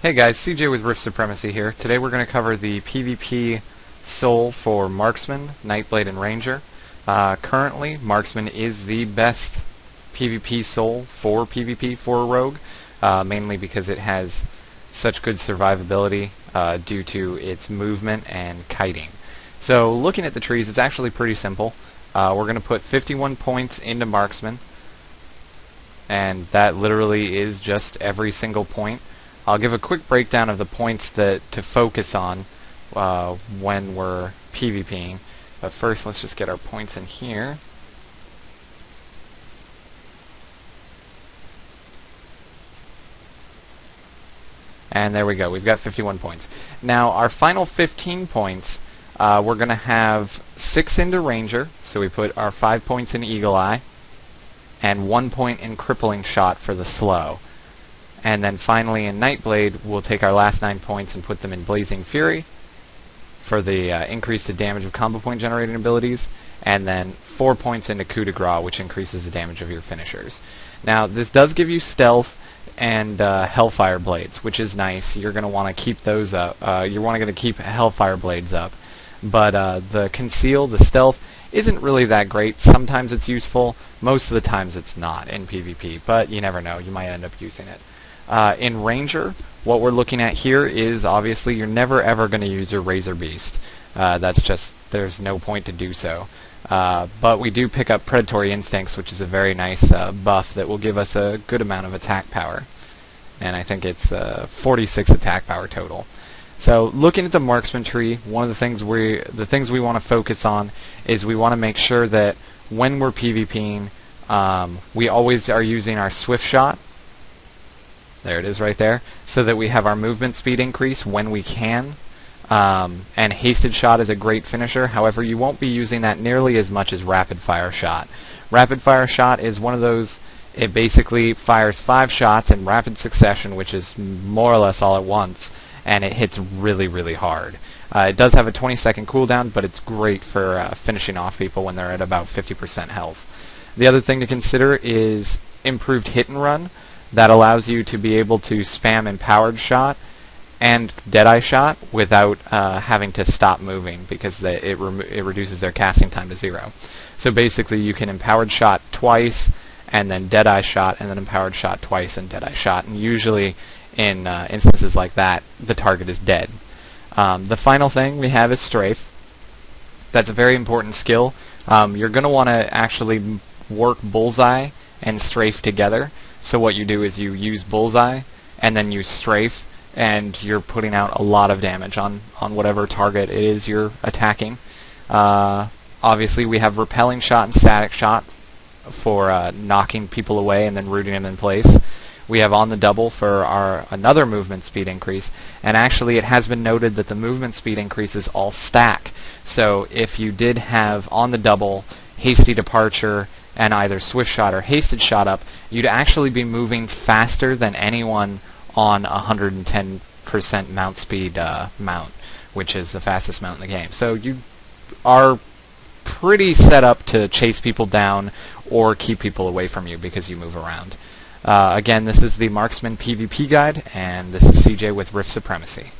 Hey guys, CJ with Rift Supremacy here. Today we're going to cover the PvP soul for Marksman, Knightblade, and Ranger. Currently, Marksman is the best PvP soul for PvP for a rogue, mainly because it has such good survivability due to its movement and kiting. So looking at the trees, it's actually pretty simple. We're going to put 51 points into Marksman, and that literally is just every single point. I'll give a quick breakdown of the points to focus on when we're PvPing. But first, let's just get our points in here. And there we go. We've got 51 points. Now, our final 15 points, we're going to have 6 into Ranger. So we put our 5 points in Eagle Eye and 1 point in Crippling Shot for the slow. And then finally in Knightblade, we'll take our last 9 points and put them in Blazing Fury for the increase to damage of combo point generating abilities, and then 4 points into Coup de Grace, which increases the damage of your finishers. Now, this does give you stealth and Hellfire Blades, which is nice. You're going to want to keep those up. You're going to keep Hellfire Blades up. But the Conceal, the stealth, isn't really that great. Sometimes it's useful. Most of the times it's not in PvP, but you never know. You might end up using it. In Ranger, what we're looking at here is obviously you're never ever going to use your Razor Beast. That's just, there's no point to do so. But we do pick up Predatory Instincts, which is a very nice buff that will give us a good amount of attack power. And I think it's 46 attack power total. So looking at the Marksman tree, one of the things we want to focus on is we want to make sure that when we're PvPing, we always are using our Swift Shot. There it is right there, so that we have our movement speed increase when we can. And Hasted Shot is a great finisher, however you won't be using that nearly as much as Rapid Fire Shot. Rapid Fire Shot is one of those, it basically fires 5 shots in rapid succession, which is more or less all at once, and it hits really, really hard. It does have a 20-second cooldown, but it's great for finishing off people when they're at about 50% health. The other thing to consider is improved hit and run. That allows you to be able to spam Empowered Shot and Deadeye Shot without having to stop moving, because it reduces their casting time to 0. So basically you can Empowered Shot twice, and then Deadeye Shot, and then Empowered Shot twice, and Deadeye Shot. And usually in instances like that, the target is dead. The final thing we have is Strafe. That's a very important skill. You're going to want to actually work Bullseye and Strafe together. So what you do is you use Bullseye and then use Strafe, and you're putting out a lot of damage on whatever target it is you're attacking. Obviously we have Repelling Shot and Static Shot for knocking people away and then rooting them in place. We have On the Double for another movement speed increase, and actually it has been noted that the movement speed increases all stack. So if you did have On the Double, Hasty Departure, and either Swift Shot or Hasted Shot up, you'd actually be moving faster than anyone on 110% mount speed mount, which is the fastest mount in the game. So you are pretty set up to chase people down or keep people away from you because you move around. Again, this is the Marksman PvP guide, and this is CJ with Rift Supremacy.